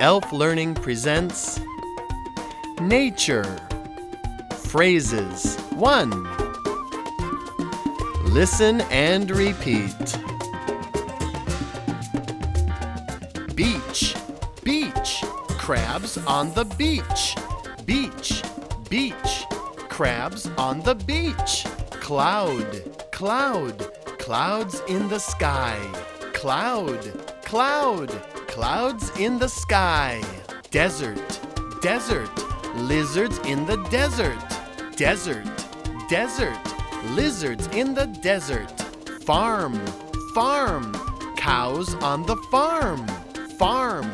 Elf Learning presents Nature. Phrases 1. Listen and repeat. Beach, beach, crabs on the beach. Beach, beach, crabs on the beach. Cloud, cloud, clouds in the sky. Cloud, cloud, clouds in the sky. Desert, desert, lizards in the desert. Desert, desert, lizards in the desert. Farm, farm, cows on the farm. Farm,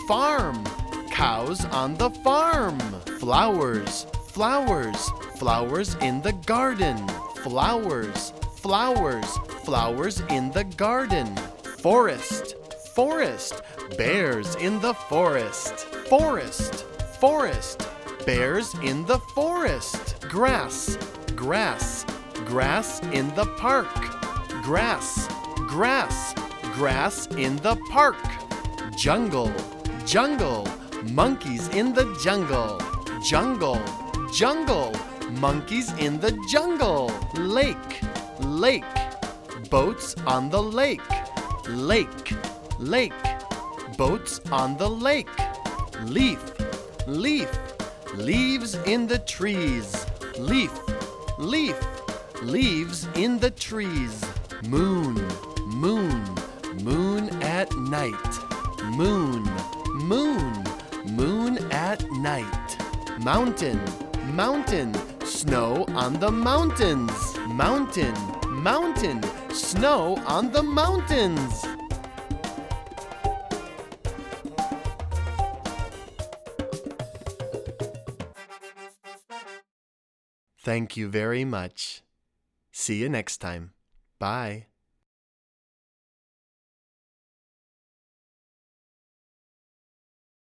farm, cows on the farm. Flowers, flowers, flowers in the garden. Flowers, flowers, flowers in the garden. Forest, forest, bears in the forest. Forest, forest, bears in the forest. Grass, grass, grass in the park. Grass, grass, grass in the park. Jungle, jungle, monkeys in the jungle. Jungle, jungle, monkeys in the jungle. Lake, lake, boats on the lake. Lake, lake, boats on the lake. Leaf, leaf, leaves in the trees. Leaf, leaf, leaves in the trees. Moon, moon, moon at night. Moon, moon, moon at night. Mountain, mountain, snow on the mountains. Mountain, mountain, snow on the mountains. Thank you very much. See you next time. Bye.